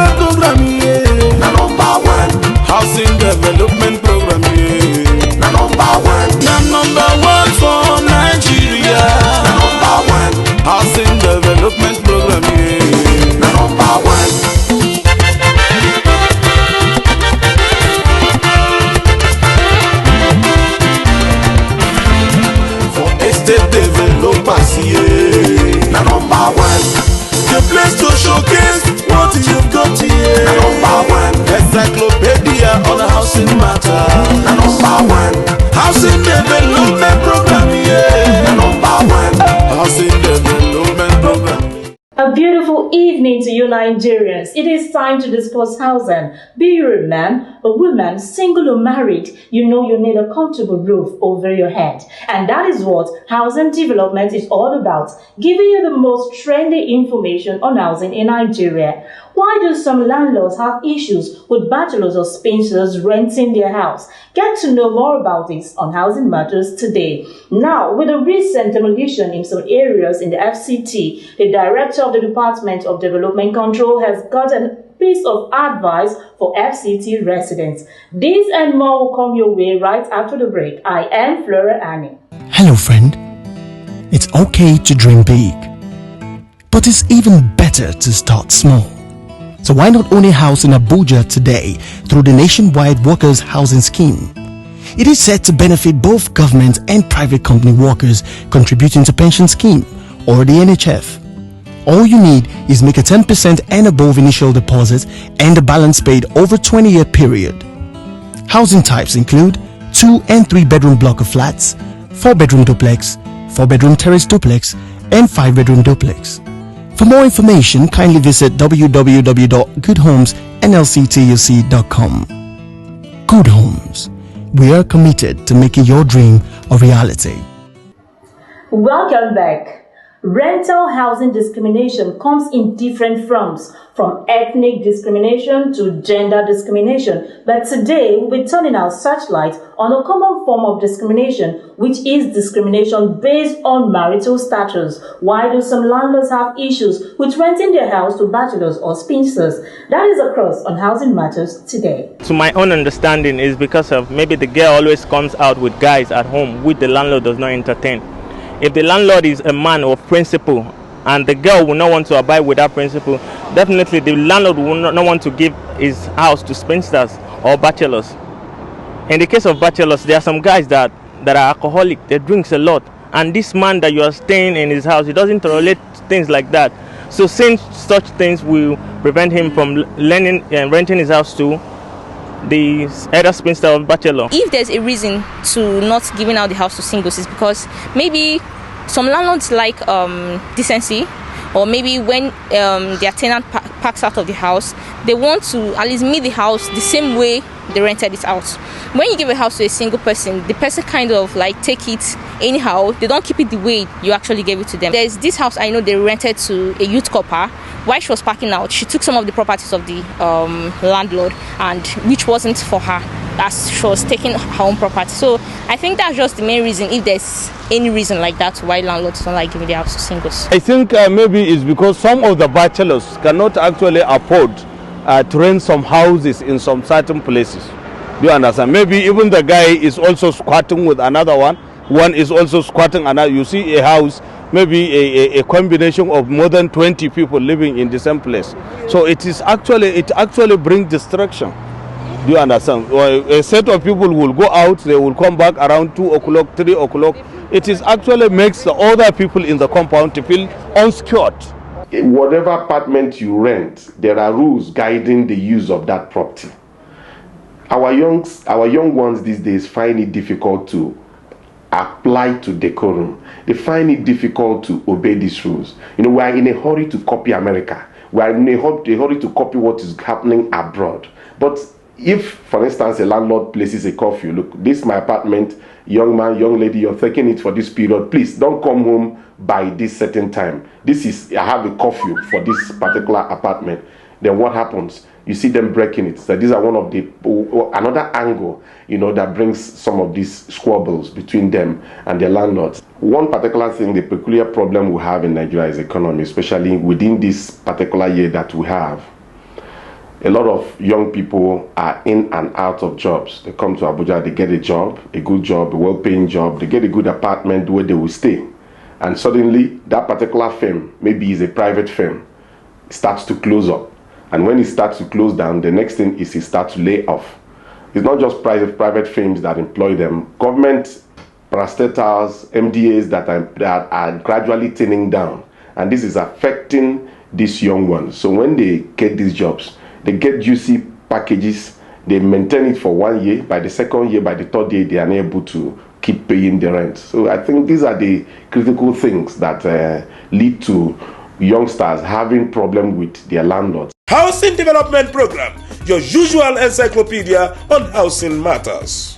development program, yeah. Na number one. Housing development program, yeah. Na number one. Na number one for Nigeria. Na number one. Housing development program, yeah. Na number one. For estate developers, yeah. Na number one. The place to showcase what you've got here. Na number one. Encyclopedia on the housing matter. Na number one. Housing development program, yeah. Na number one. Housing development program. A beautiful evening to you Nigerians. It is time to discuss housing. Be you a man, a woman, single or married, you know you need a comfortable roof over your head. And that is what housing development is all about, giving you the most trendy information on housing in Nigeria. Why do some landlords have issues with bachelors or spinsters renting their house? Get to know more about this on Housing Matters today. Now, with the recent demolition in some areas in the FCT, the director of the Department of Development Control has gotten a piece of advice for FCT residents. This and more will come your way right after the break. I am Flora. Hello, friend. It's okay to dream big, but it's even better to start small. So why not own a house in Abuja today through the nationwide Workers' Housing Scheme? It is set to benefit both government and private company workers contributing to pension scheme or the NHF. All you need is make a 10% and above initial deposit and the balance paid over 20-year period. Housing types include 2 and 3 bedroom block of flats, 4 bedroom duplex, 4 bedroom terrace duplex, and 5 bedroom duplex. For more information, kindly visit www.goodhomesnlctuc.com. Good Homes. We are committed to making your dream a reality. Welcome back. Rental housing discrimination comes in different forms, from ethnic discrimination to gender discrimination. But today, we'll be turning our searchlight on a common form of discrimination, which is discrimination based on marital status. Why do some landlords have issues with renting their house to bachelors or spinsters? That is across on Housing Matters today. To my own understanding, is because of maybe the girl always comes out with guys at home, which the landlord does not entertain. If the landlord is a man of principle and the girl will not want to abide with that principle, definitely the landlord will not want to give his house to spinsters or bachelors. In the case of bachelors, there are some guys that are alcoholic, they drink a lot, and this man that you are staying in his house, he doesn't tolerate things like that. So since such things will prevent him from renting his house to the either spinster or bachelor. If there's a reason to not giving out the house to singles, is because maybe some landlords like decency, or maybe when their tenant packs out of the house, they want to at least meet the house the same way they rented it out. When you give a house to a single person, the person kind of like take it anyhow. They don't keep it the way you actually gave it to them. There's this house I know they rented to a youth couple. While she was packing out, she took some of the properties of the landlord, and which wasn't for her, as she was taking her own property. So I think that's just the main reason, if there's any reason like that, why landlords don't like giving their house to singles. I think maybe it's because some of the bachelors cannot actually afford to rent some houses in some certain places. Do you understand? Maybe even the guy is also squatting with another one. One is also squatting another. You see a house, maybe a combination of more than 20 people living in the same place. So it actually brings destruction. Do you understand? A set of people will go out, they will come back around 2 o'clock, 3 o'clock. It is actually makes the other people in the compound to feel unsecured. Whatever apartment you rent, there are rules guiding the use of that property. Our young ones these days find it difficult to apply to decorum. They find it difficult to obey these rules. You know, we are in a hurry to copy America. We are in a hurry to copy what is happening abroad. But if, for instance, a landlord places a curfew, look, this is my apartment, young man, young lady, you're taking it for this period, please don't come home by this certain time. I have a curfew for this particular apartment. Then what happens? You see them breaking it. So these are one of the another angle, you know, that brings some of these squabbles between them and their landlords. One particular thing, the peculiar problem we have in Nigeria is economy, especially within this particular year that we have. a lot of young people are in and out of jobs. They come to Abuja, they get a job, a good job, a well-paying job, they get a good apartment where they will stay. And suddenly, that particular firm, maybe is a private firm, starts to close up. And when it starts to close down, the next thing is it starts to lay off. It's not just private firms that employ them. Government parastatals, MDAs that are gradually thinning down. And this is affecting these young ones. So when they get these jobs, they get juicy packages, they maintain it for 1 year. By the second year, by the third year, they are unable to keep paying the rent. So I think these are the critical things that lead to youngsters having problem with their landlords. Housing Development Program, your usual encyclopedia on housing matters.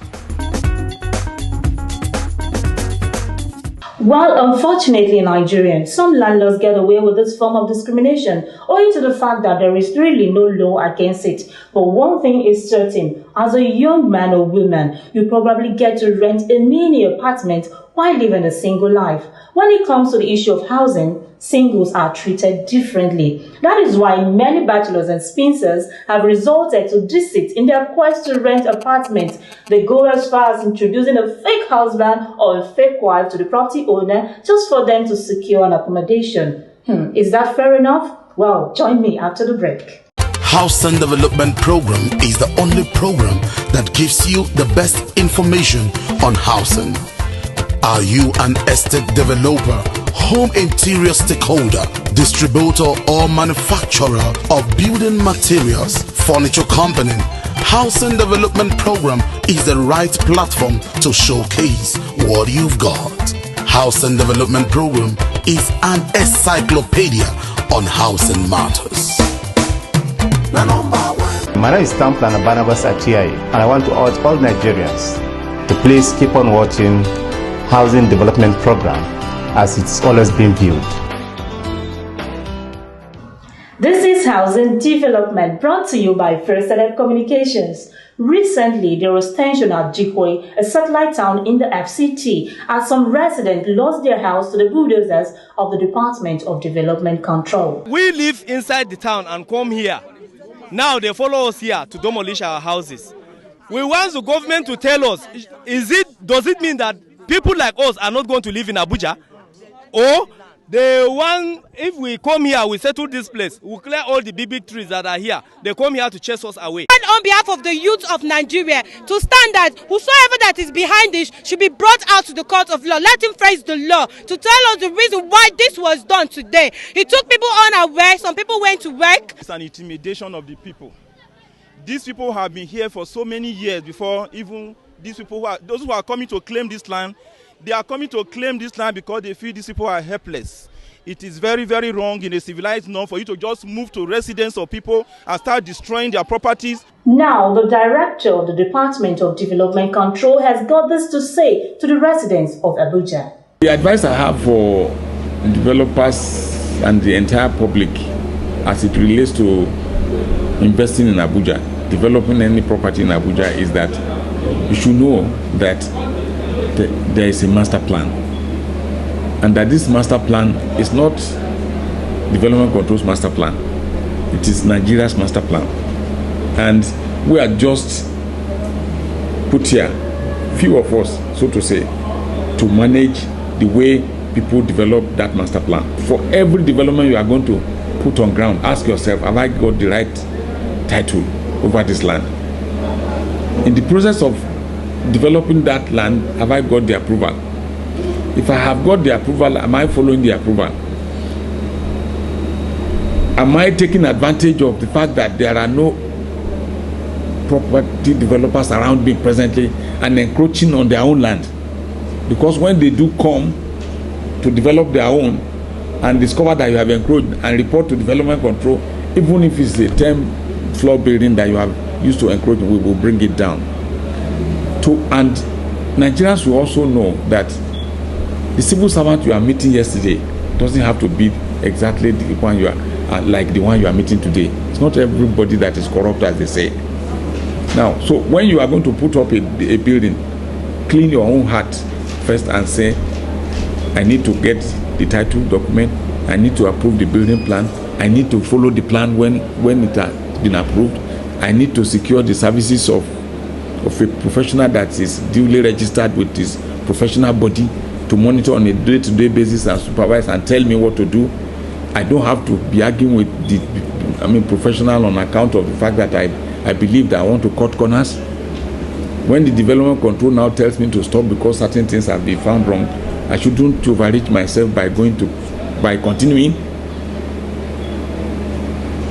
Well, unfortunately in Nigeria, some landlords get away with this form of discrimination owing to the fact that there is really no law against it. But one thing is certain, as a young man or woman, you probably get to rent a mini apartment while living a single life. When it comes to the issue of housing, singles are treated differently. That is why many bachelors and spinsters have resorted to deceit in their quest to rent apartments. They go as far as introducing a fake husband or a fake wife to the property owner just for them to secure an accommodation. Is that fair enough? Well, join me after the break. Housing Development Program is the only program that gives you the best information on housing. Are you an estate developer, home interior stakeholder, distributor or manufacturer of building materials, furniture company? Housing Development Program is the right platform to showcase what you've got. Housing Development Program is an encyclopedia on housing matters. My name is Town Planner Barnabas Achiayi, and I want to urge all Nigerians to please keep on watching Housing Development Program as it's always been viewed. This is Housing Development, brought to you by First Select Communications. Recently, there was tension at Jikwe, a satellite town in the FCT, as some residents lost their house to the bulldozers of the Department of Development Control. We live inside the town and come here. Now they follow us here to demolish our houses. We want the government to tell us, does it mean that people like us are not going to live in Abuja? Or they want, if we come here, we settle this place, we clear all the big trees that are here. They come here to chase us away. And on behalf of the youth of Nigeria, to stand that whosoever that is behind this should be brought out to the court of law. Let him face the law to tell us the reason why this was done today. It took people unaware. Some people went to work. It's an intimidation of the people. These people have been here for so many years before even these people those who are coming to claim this land. They are coming to claim this land because they feel these people are helpless. It is very, very wrong in a civilized norm for you to just move to residence of people and start destroying their properties. Now, the director of the Department of Development Control has got this to say to the residents of Abuja. The advice I have for developers and the entire public as it relates to investing in Abuja, developing any property in Abuja, is that you should know that there is a master plan, and that this master plan is not Development Control's master plan. It is Nigeria's master plan, and we are just put here, few of us, so to say, to manage the way people develop that master plan. For every development you are going to put on ground, ask yourself, have I got the right title over this land? In the process of developing that land, have I got the approval? If I have got the approval, am I following the approval? Am I taking advantage of the fact that there are no property developers around me presently and encroaching on their own land? Because when they do come to develop their own and discover that you have encroached and report to Development Control, even if it's a 10-floor building that you have used to encroach, we will bring it down. And Nigerians will also know that the civil servant you are meeting yesterday doesn't have to be exactly the one you are like the one you are meeting today. It's not everybody that is corrupt, as they say. Now, so when you are going to put up a building, clean your own heart first and say, I need to get the title document, I need to approve the building plan, I need to follow the plan when been approved. I need to secure the services of a professional that is duly registered with this professional body to monitor on a day-to-day basis and supervise and tell me what to do. I don't have to be arguing with the professional on account of the fact that I believe that I want to cut corners. When the development control now tells me to stop because certain things have been found wrong, I shouldn't overreach myself by continuing.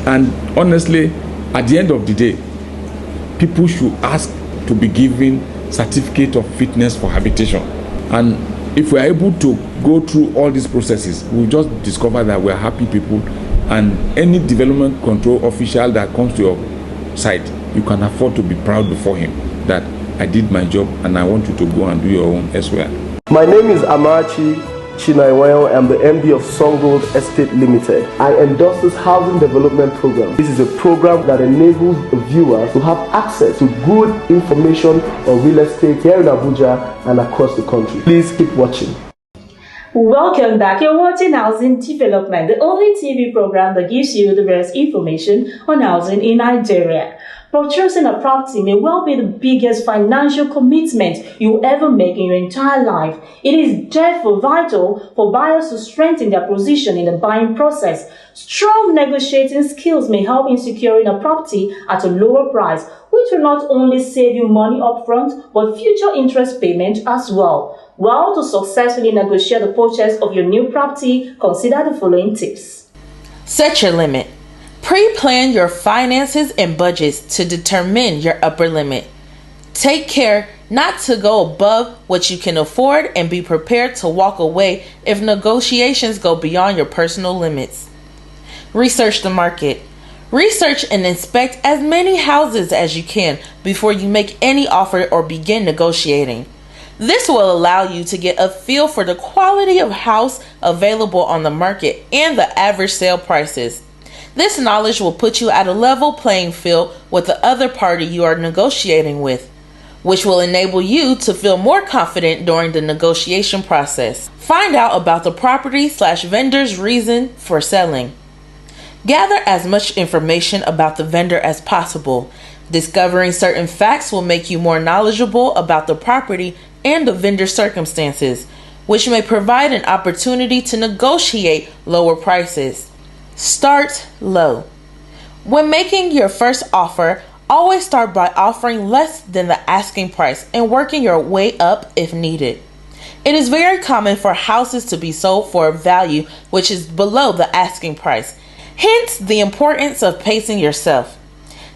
And honestly, at the end of the day, people should ask to be given certificate of fitness for habitation. And if we are able to go through all these processes, we'll just discover that we are happy people, and any development control official that comes to your site, you can afford to be proud before him that I did my job and I want you to go and do your own as well. My name is Amachi Chinaiwayo. I'm the MD of Songold Estate Limited. I endorse this housing development program. This is a program that enables viewers to have access to good information on real estate here in Abuja and across the country. Please keep watching. Welcome back. You're watching Housing Development, the only TV program that gives you the best information on housing in Nigeria. Purchasing a property may well be the biggest financial commitment you ever make in your entire life. It is therefore vital for buyers to strengthen their position in the buying process. Strong negotiating skills may help in securing a property at a lower price, which will not only save you money upfront, but future interest payment as well. Well, to successfully negotiate the purchase of your new property, consider the following tips. Set your limit. Pre-plan your finances and budgets to determine your upper limit. Take care not to go above what you can afford and be prepared to walk away if negotiations go beyond your personal limits. Research the market. Research and inspect as many houses as you can before you make any offer or begin negotiating. This will allow you to get a feel for the quality of house available on the market and the average sale prices. This knowledge will put you at a level playing field with the other party you are negotiating with, which will enable you to feel more confident during the negotiation process. Find out about the property/vendor's reason for selling. Gather as much information about the vendor as possible. Discovering certain facts will make you more knowledgeable about the property and the vendor's circumstances, which may provide an opportunity to negotiate lower prices. Start low. When making your first offer, always start by offering less than the asking price and working your way up if needed. It is very common for houses to be sold for a value which is below the asking price. Hence, the importance of pacing yourself.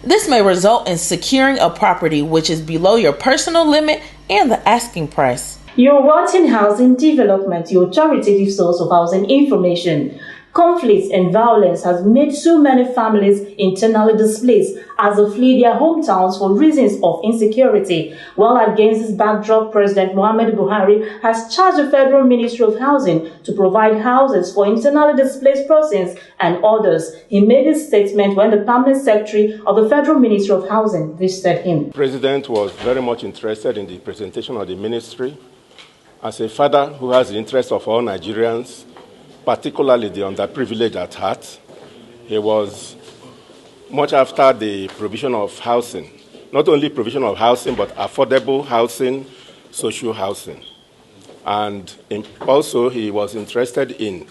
This may result in securing a property which is below your personal limit and the asking price. You're watching Housing Development, your authoritative source of housing information. Conflicts and violence has made so many families internally displaced as they flee their hometowns for reasons of insecurity. While against this backdrop, President Muhammadu Buhari has charged the Federal Ministry of Housing to provide houses for internally displaced persons and others. He made this statement when the Permanent Secretary of the Federal Ministry of Housing visited him. The President was very much interested in the presentation of the ministry. As a father who has the interest of all Nigerians, particularly the underprivileged at heart, he was much after the provision of housing, not only provision of housing, but affordable housing, social housing. And also he was interested in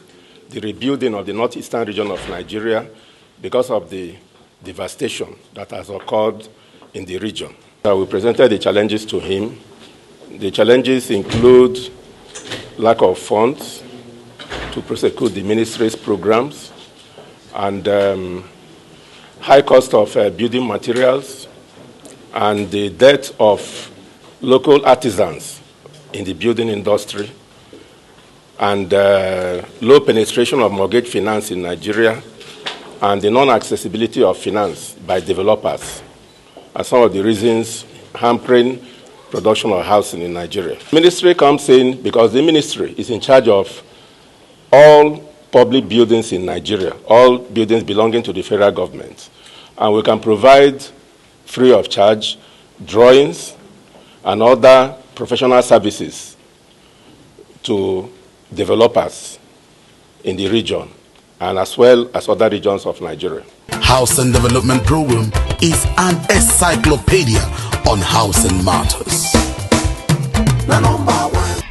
the rebuilding of the northeastern region of Nigeria because of the devastation that has occurred in the region. So we presented the challenges to him. The challenges include lack of funds to prosecute the ministry's programs, and high cost of building materials, and the death of local artisans in the building industry, and low penetration of mortgage finance in Nigeria, and the non-accessibility of finance by developers are some of the reasons hampering production of housing in Nigeria. The ministry comes in because the ministry is in charge of all public buildings in Nigeria, all buildings belonging to the federal government. And we can provide free of charge drawings and other professional services to developers in the region and as well as other regions of Nigeria. Housing Development Program is an encyclopedia on housing matters.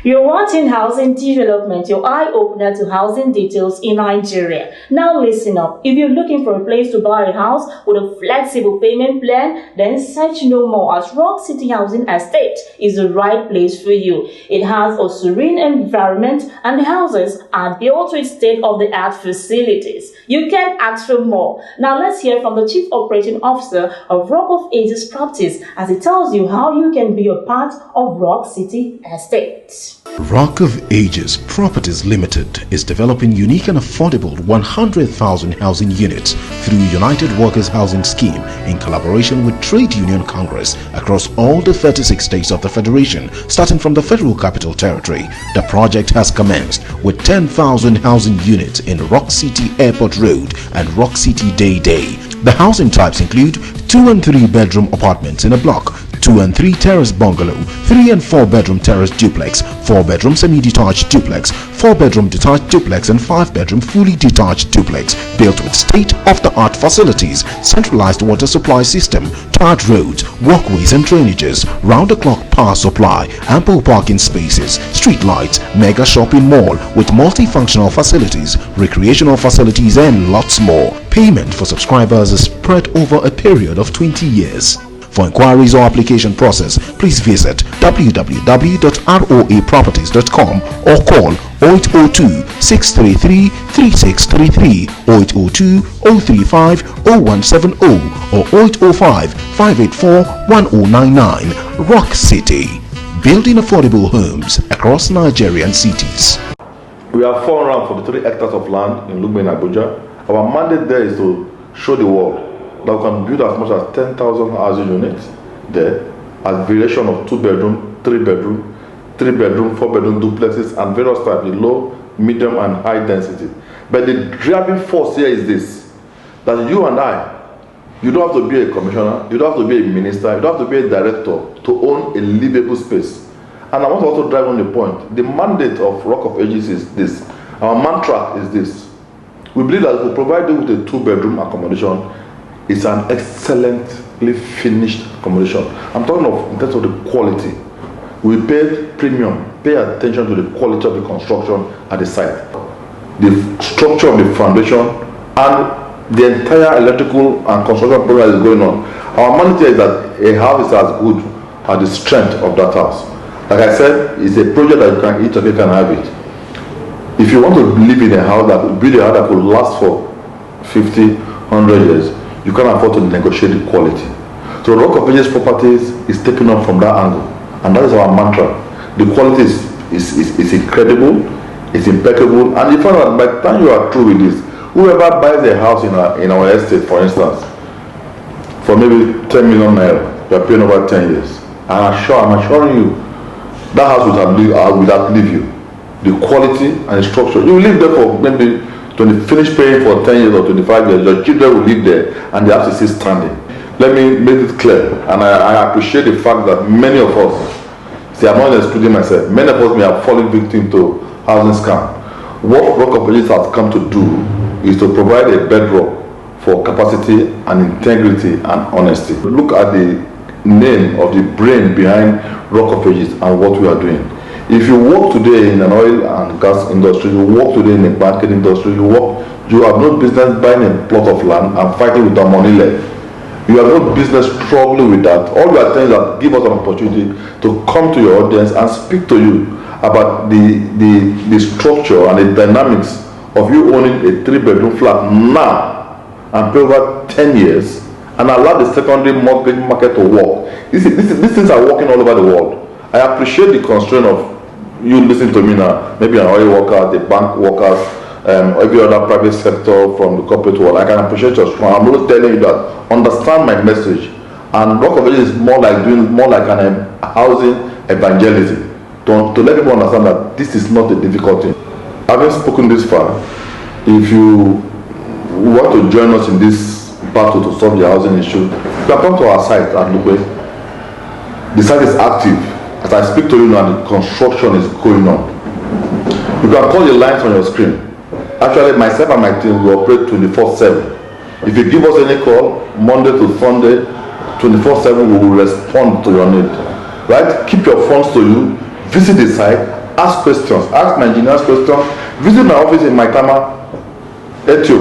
You're watching Housing Development, your eye-opener to housing details in Nigeria. Now listen up. If you're looking for a place to buy a house with a flexible payment plan, then search no more, as Rock City Housing Estate is the right place for you. It has a serene environment and the houses are built with state-of-the-art facilities. You can't ask for more. Now let's hear from the Chief Operating Officer of Rock of Ages Properties as he tells you how you can be a part of Rock City Estate. Rock of Ages Properties Limited is developing unique and affordable 100,000 housing units through United Workers Housing Scheme in collaboration with Trade Union Congress across all the 36 states of the Federation, starting from the Federal Capital Territory. The project has commenced with 10,000 housing units in Rock City Airport Road and Rock City Day. The housing types include 2 and 3 bedroom apartments in a block, 2 and 3 terrace bungalow, 3 and 4 bedroom terrace duplex, 4 bedroom semi-detached duplex, 4 bedroom detached duplex and 5 bedroom fully detached duplex, built with state-of-the-art facilities, centralized water supply system, tarred roads, walkways and drainages, round-the-clock power supply, ample parking spaces, street lights, mega shopping mall with multifunctional facilities, recreational facilities and lots more. Payment for subscribers is spread over a period of 20 years. For inquiries or application process, please visit www.roaproperties.com or call 0802-633-3633, 0802-035-0170 or 0805-584-1099. Rock City, building affordable homes across Nigerian cities. We have 443 hectares of land in Lugbe in Abuja. Our mandate there is to show the world that we can build as much as 10,000 housing units there, as variation of 2 bedroom, 3 bedroom, 3 bedroom, 4 bedroom duplexes and various types, low, medium and high density. But the driving force here is this, that you and I, you don't have to be a commissioner, you don't have to be a minister, you don't have to be a director to own a livable space. And I want to also drive on the point. The mandate of Rock of Ages is this. Our mantra is this. We believe that if we provide you with a 2-bedroom accommodation, it's an excellently finished accommodation. I'm talking of in terms of the quality. We pay premium, pay attention to the quality of the construction at the site, the structure of the foundation, and the entire electrical and construction program is going on. Our mandate is that a house is as good as the strength of that house. Like I said, it's a project that you can eat and you can have it. If you want to live in a house that will build a house that could last for 50, 100 years, you can't afford to negotiate the quality. So Rock of Ages Properties is taking up from that angle, and that is our mantra. The quality is incredible, it's impeccable, and you find that by the time you are through with this, whoever buys a house in our estate, for instance, for maybe 10 million naira, you are paying over 10 years. And I'm assuring you, that house will outlive you. The quality and the structure. You will live there for maybe, when you finish paying for 10 years or 25 years, your children will live there and they have to sit standing. Let me make it clear, and I appreciate the fact that many of us, see, I'm not excluding myself, many of us may have fallen victim to housing scam. What Rock of Ages has come to do is to provide a bedrock for capacity and integrity and honesty. Look at the name of the brain behind Rock of Ages and what we are doing. If you work today in an oil and gas industry, you work today in a banking industry, you have no business buying a plot of land and fighting with the money left. You have no business struggling with that. All we are saying is that give us an opportunity to come to your audience and speak to you about the structure and the dynamics of you owning a 3-bedroom flat now and pay over 10 years and allow the secondary mortgage market to work. These things are working all over the world. I appreciate the constraint of you listening to me now, maybe an oil worker, the bank workers, every other private sector from the corporate world. I can appreciate your strong. I'm always telling you that understand my message. And Rock of Ages is more like an housing evangelism to let people understand that this is not a difficult thing. Having spoken this far, if you want to join us in this battle to solve the housing issue, you can come to our site at Lugbe. The site is active. As I speak to you now, the construction is going on. You can call the lines on your screen. Actually, myself and my team, we operate 24/7. If you give us any call, Monday to Sunday, 24/7, we will respond to your need. Right? Keep your phones to you, visit the site, ask questions, ask my engineers questions, visit my office in Maitama, Etio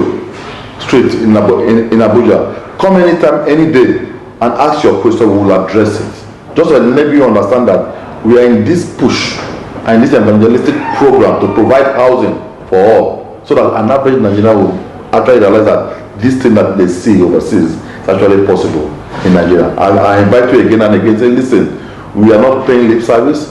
Street in Abuja. Come anytime, any day, and ask your question, we will address it. Just to make you understand that we are in this push and this evangelistic program to provide housing for all, so that an average Nigerian will actually realize that this thing that they see overseas is actually possible in Nigeria. I invite you again and again, say, listen, we are not paying lip service.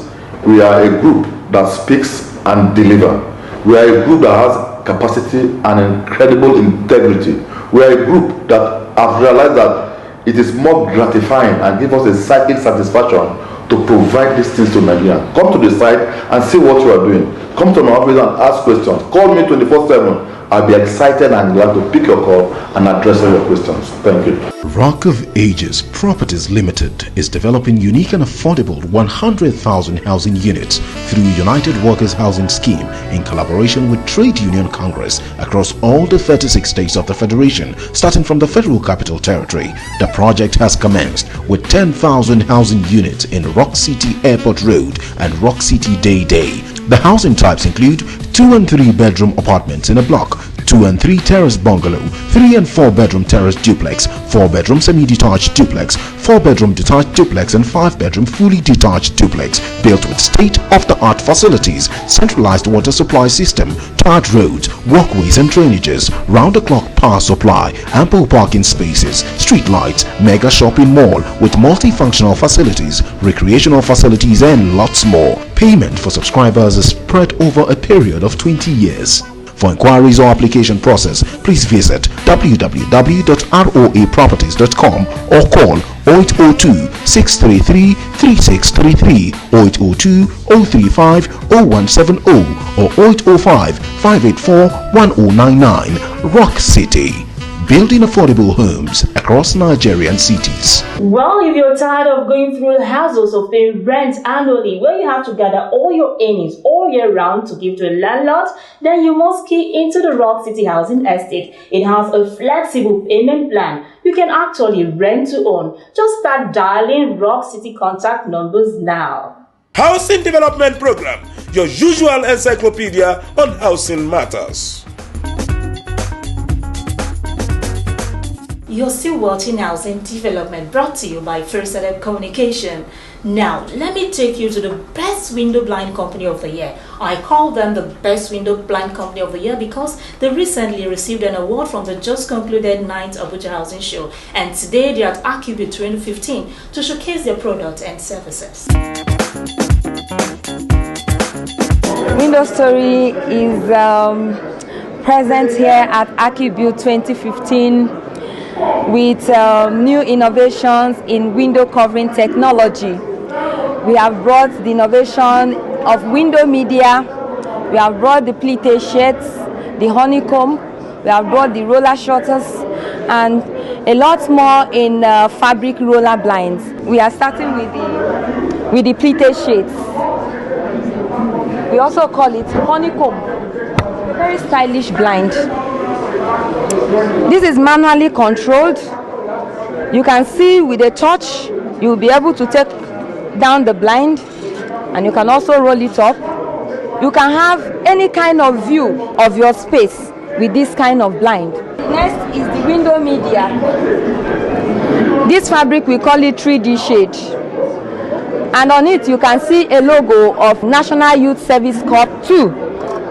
We are a group that speaks and delivers. We are a group that has capacity and incredible integrity. We are a group that have realized that it is more gratifying and give us a psychic satisfaction to provide these things to Nigeria. Come to the site and see what you are doing. Come to my office and ask questions. Call me 24/7. I'll be excited and glad to pick your call and address all your questions. Thank you. Rock of Ages Properties Limited is developing unique and affordable 100,000 housing units through United Workers Housing Scheme in collaboration with Trade Union Congress across all the 36 states of the Federation, starting from the Federal Capital Territory. The project has commenced with 10,000 housing units in Rock City Airport Road and Rock City Day. The housing types include 2 and 3 bedroom apartments in a block, 2 and 3 terrace bungalow, 3 and 4 bedroom terrace duplex, 4 bedroom semi-detached duplex, 4 bedroom detached duplex and 5 bedroom fully detached duplex, built with state-of-the-art facilities, centralized water supply system, tarred roads, walkways and drainages, round-the-clock power supply, ample parking spaces, street lights, mega shopping mall with multifunctional facilities, recreational facilities and lots more. Payment for subscribers is spread over a period of 20 years. For inquiries or application process, please visit www.roaproperties.com or call 0802-633-3633, 0802-035-0170 or 0805-584-1099. Rock City, building affordable homes across Nigerian cities. Well, if you're tired of going through the hassles of paying rent annually, where you have to gather all your earnings all year round to give to a landlord, then you must key into the Rock City Housing Estate. It has a flexible payment plan. You can actually rent to own. Just start dialing Rock City contact numbers now. Housing Development Program, your usual encyclopedia on housing matters. You're still watching Housing Development, brought to you by First Step Communication. Now, let me take you to the best window blind company of the year. I call them the best window blind company of the year because they recently received an award from the just concluded 9th Abuja Housing Show, and today they are at Acubit 2015 to showcase their products and services. Window Story is present here at Acubit 2015 with new innovations in window covering technology. We have brought the innovation of window media, we have brought the pleated shades, the honeycomb, we have brought the roller shutters, and a lot more in fabric roller blinds. We are starting with the pleated shades. We also call it honeycomb, a very stylish blind. This is manually controlled. You can see with a touch, you'll be able to take down the blind, and you can also roll it up. You can have any kind of view of your space with this kind of blind. Next is the window media. This fabric, we call it 3D shade. And on it, you can see a logo of National Youth Service Corps 2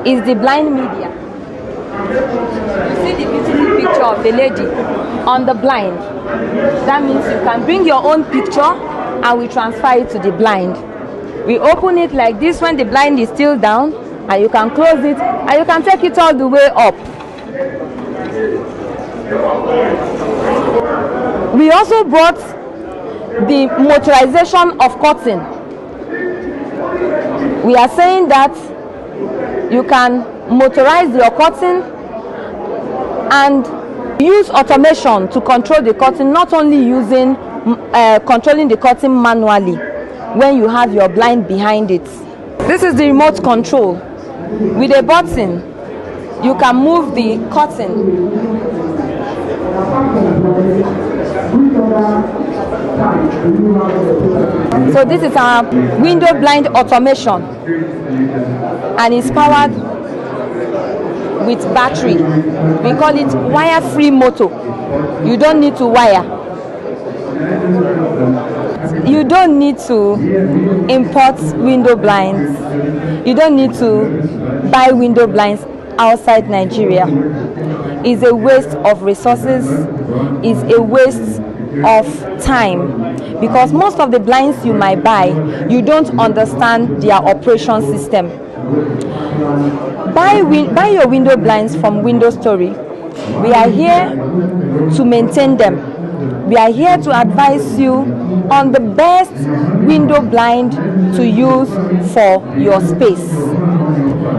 is the blind media. You see the beautiful picture of the lady on the blind. That means you can bring your own picture and we transfer it to the blind. We open it like this when the blind is still down, and you can close it and you can take it all the way up. We also brought the motorization of curtain. We are saying that you can motorize your curtain and use automation to control the curtain, not only using controlling the curtain manually when you have your blind behind it. This is the remote control with a button. you can move the curtain. So this is our window blind automation, and it's powered with battery. We call it wire-free motor. You don't need to wire. You don't need to import window blinds. You don't need to buy window blinds outside Nigeria. It's a waste of resources. It's a waste of time, because most of the blinds you might buy, you don't understand their operation system. Buy your window blinds from Window Story. We are here to maintain them. We are here to advise you on the best window blind to use for your space.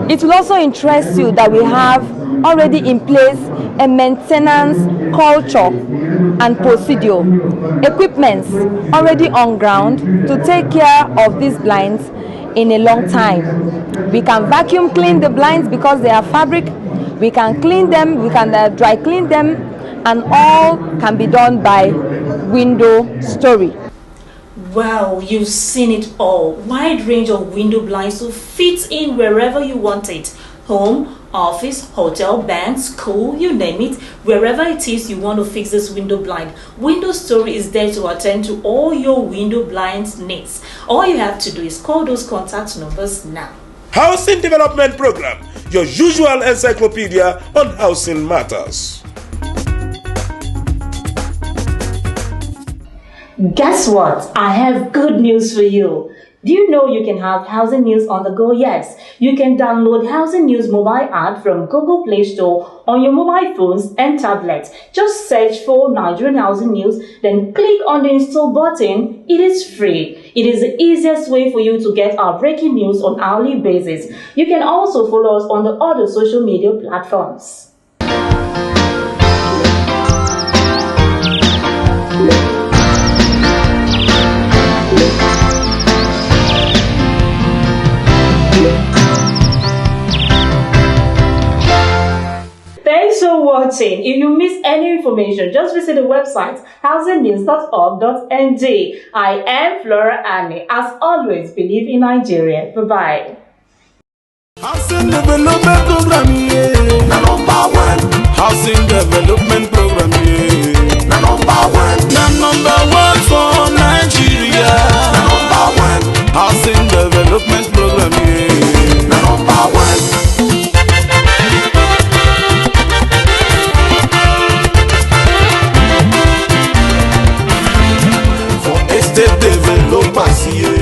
It will also interest you that we have already in place a maintenance culture and procedure, equipments already on ground to take care of these blinds in a long time. We can vacuum clean the blinds because they are fabric. We can clean them, we can dry clean them, and all can be done by Window Story. Well, you've seen it all. Wide range of window blinds to fit in wherever you want it. Home, office, hotel, bank, school, you name it. Wherever it is you want to fix this window blind, Window Story is there to attend to all your window blinds needs. All you have to do is call those contact numbers now. Housing Development Program, your usual encyclopedia on housing matters. Guess what? I have good news for you. Do you know you can have Housing News on the go? Yes, you can download Housing News mobile app from Google Play Store on your mobile phones and tablets. Just search for Nigerian Housing News, then click on the install button. It is free. It is the easiest way for you to get our breaking news on hourly basis. You can also follow us on the other social media platforms. Thanks for watching. If you miss any information, just visit the website housingnews.org.ng. I am Flora Annie. As always, believe in Nigeria. Bye-bye. Housing Development Program, yeah. Number one. Housing Development Program, yeah. Number one. Number one for Nigeria. Number one. Housing Development Program, yeah. Number one. Estate developers, yeah.